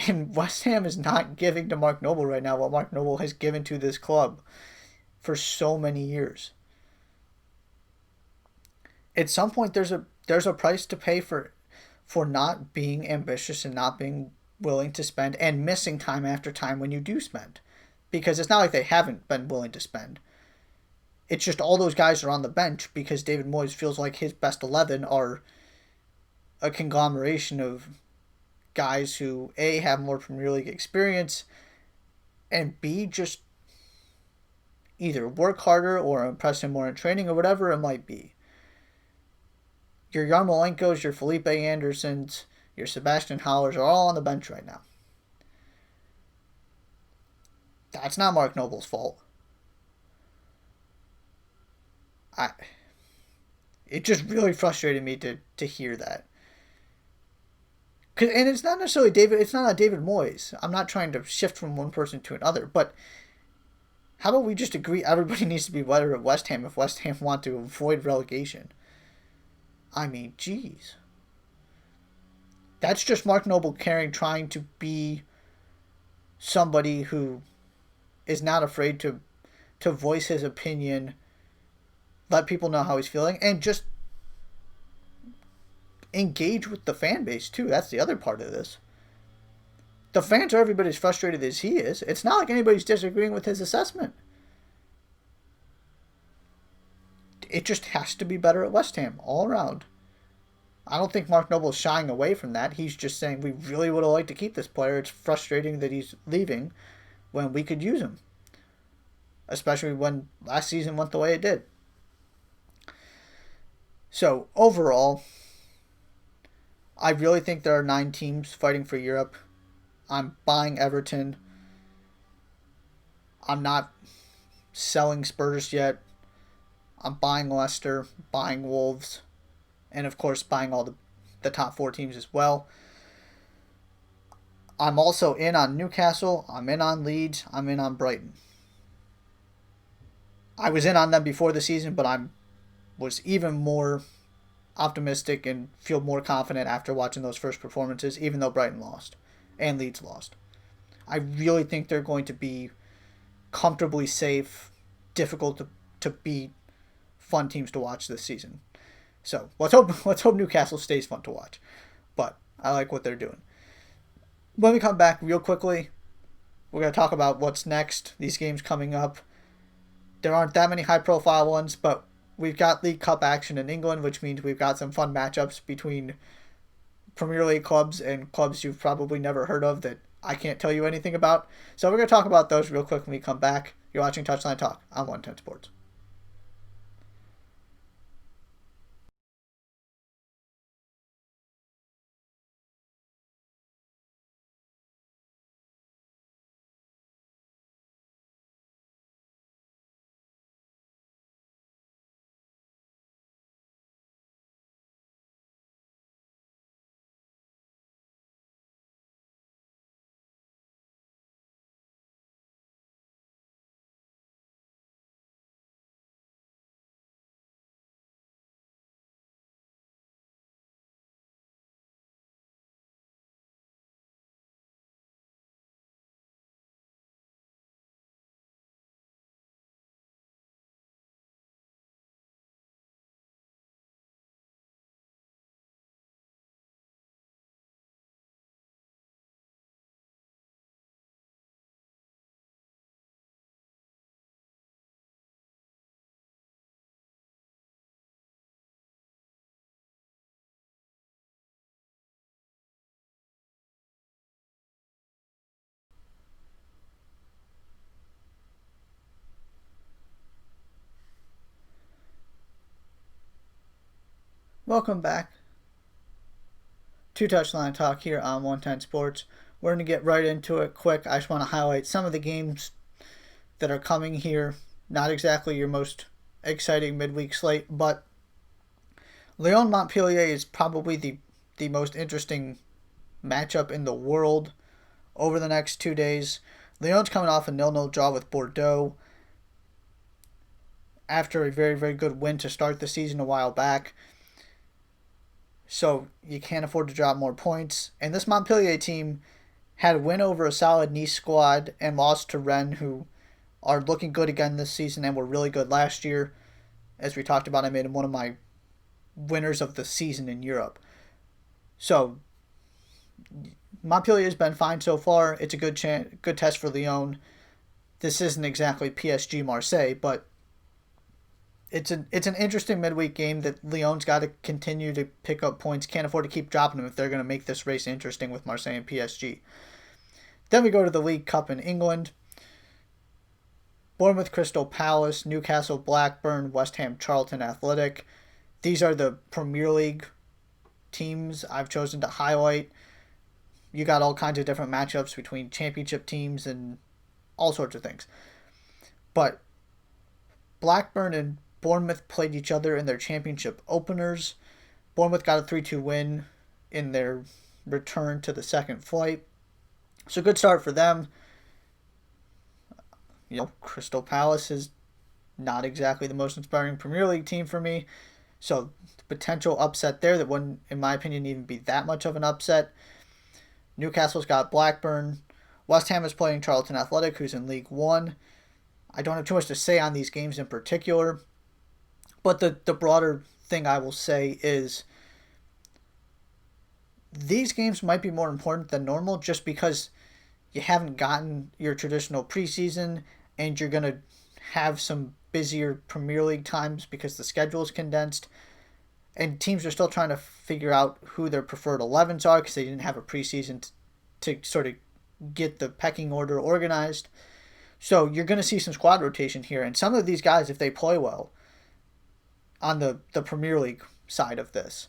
And West Ham is not giving to Mark Noble right now what Mark Noble has given to this club for so many years. At some point, there's a price to pay for not being ambitious and not being willing to spend and missing time after time when you do spend. Because it's not like they haven't been willing to spend. It's just all those guys are on the bench because David Moyes feels like his best 11 are a conglomeration of guys who, A, have more Premier League experience, and B, just either work harder or impress him more in training or whatever it might be. Your Yarmolenkos, your Felipe Andersons, your Sebastian Hallers are all on the bench right now. That's not Mark Noble's fault. It just really frustrated me to hear that. And it's not necessarily it's not David Moyes. I'm not trying to shift from one person to another, but how about we just agree everybody needs to be better at West Ham if West Ham want to avoid relegation? I mean, geez. That's just Mark Noble trying to be somebody who is not afraid to voice his opinion, let people know how he's feeling, and just engage with the fan base too. That's the other part of this. The fans are every bit as frustrated as he is. It's not like anybody's disagreeing with his assessment. It just has to be better at West Ham all around. I don't think Mark Noble is shying away from that. He's just saying we really would have liked to keep this player. It's frustrating that he's leaving when we could use him. Especially when last season went the way it did. So, overall, I really think there are 9 teams fighting for Europe. I'm buying Everton. I'm not selling Spurs yet. I'm buying Leicester, buying Wolves, and of course buying all the top 4 teams as well. I'm also in on Newcastle. I'm in on Leeds. I'm in on Brighton. I was in on them before the season, but I was even more optimistic and feel more confident after watching those first performances, even though Brighton lost and Leeds lost. I really think they're going to be comfortably safe, difficult to beat, fun teams to watch this season. So let's hope Newcastle stays fun to watch. But I like what they're doing. When we come back real quickly, we're going to talk about what's next, these games coming up. There aren't that many high-profile ones, but we've got League Cup action in England, which means we've got some fun matchups between Premier League clubs and clubs you've probably never heard of that I can't tell you anything about. So we're going to talk about those real quick when we come back. You're watching Touchline Talk on 110 Sports. Welcome back to Touchline Talk here on 110 Sports. We're going to get right into it quick. I just want to highlight some of the games that are coming here. Not exactly your most exciting midweek slate, but Lyon Montpellier is probably the most interesting matchup in the world over the next 2 days. Lyon's coming off a 0-0 draw with Bordeaux after a very, very good win to start the season a while back. So you can't afford to drop more points. And this Montpellier team had a win over a solid Nice squad and lost to Rennes, who are looking good again this season and were really good last year. As we talked about, I made him one of my winners of the season in Europe. So Montpellier has been fine so far. It's a good test for Lyon. This isn't exactly PSG Marseille, but it's an interesting midweek game that Lyon's got to continue to pick up points. Can't afford to keep dropping them if they're going to make this race interesting with Marseille and PSG. Then we go to the League Cup in England. Bournemouth Crystal Palace, Newcastle Blackburn, West Ham Charlton Athletic. These are the Premier League teams I've chosen to highlight. You got all kinds of different matchups between championship teams and all sorts of things. But Blackburn and Bournemouth played each other in their championship openers. Bournemouth got a 3-2 win in their return to the second flight. So good start for them. Crystal Palace is not exactly the most inspiring Premier League team for me. So potential upset there that wouldn't, in my opinion, even be that much of an upset. Newcastle's got Blackburn. West Ham is playing Charlton Athletic, who's in League One. I don't have too much to say on these games in particular. But the broader thing I will say is these games might be more important than normal just because you haven't gotten your traditional preseason and you're going to have some busier Premier League times because the schedule is condensed. And teams are still trying to figure out who their preferred 11s are because they didn't have a preseason to sort of get the pecking order organized. So you're going to see some squad rotation here. And some of these guys, if they play well on the Premier League side of this,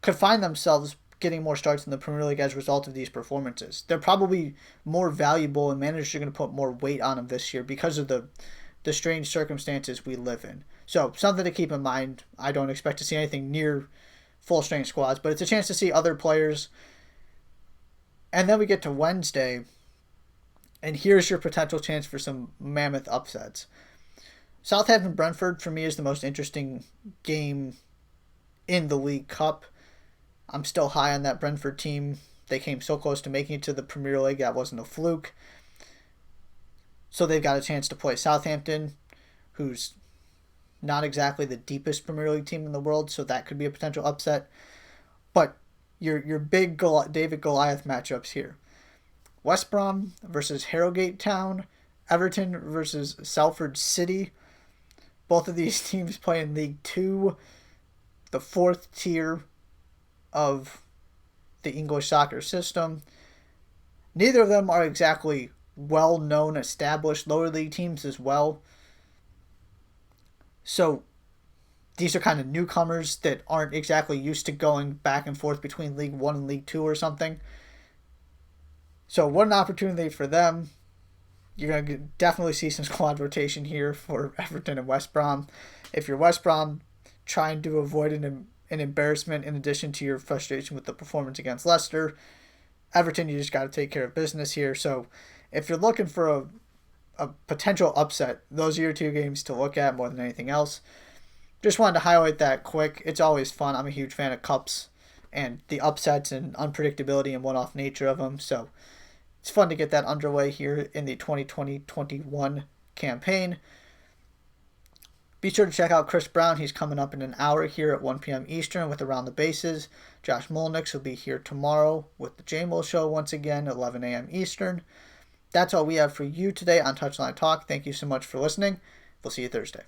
could find themselves getting more starts in the Premier League as a result of these performances. They're probably more valuable and managers are going to put more weight on them this year because of the strange circumstances we live in. So something to keep in mind. I don't expect to see anything near full strength squads, but it's a chance to see other players. And then we get to Wednesday, and here's your potential chance for some mammoth upsets. Southampton-Brentford, for me, is the most interesting game in the League Cup. I'm still high on that Brentford team. They came so close to making it to the Premier League. That wasn't a fluke. So they've got a chance to play Southampton, who's not exactly the deepest Premier League team in the world, so that could be a potential upset. But your big David Goliath matchups here. West Brom versus Harrogate Town, Everton versus Salford City. Both of these teams play in League 2, the fourth tier of the English soccer system. Neither of them are exactly well-known, established lower league teams as well. So these are kind of newcomers that aren't exactly used to going back and forth between League 1 and League 2 or something. So what an opportunity for them. You're going to definitely see some squad rotation here for Everton and West Brom. If you're West Brom, trying to avoid an embarrassment in addition to your frustration with the performance against Leicester. Everton, you just got to take care of business here. So if you're looking for a potential upset, those are your two games to look at more than anything else. Just wanted to highlight that quick. It's always fun. I'm a huge fan of cups and the upsets and unpredictability and one-off nature of them. So it's fun to get that underway here in the 2020-21 campaign. Be sure to check out Chris Brown. He's coming up in an hour here at 1 p.m. Eastern with Around the Bases. Josh Molnix will be here tomorrow with the JMO Show once again at 11 a.m. Eastern. That's all we have for you today on Touchline Talk. Thank you so much for listening. We'll see you Thursday.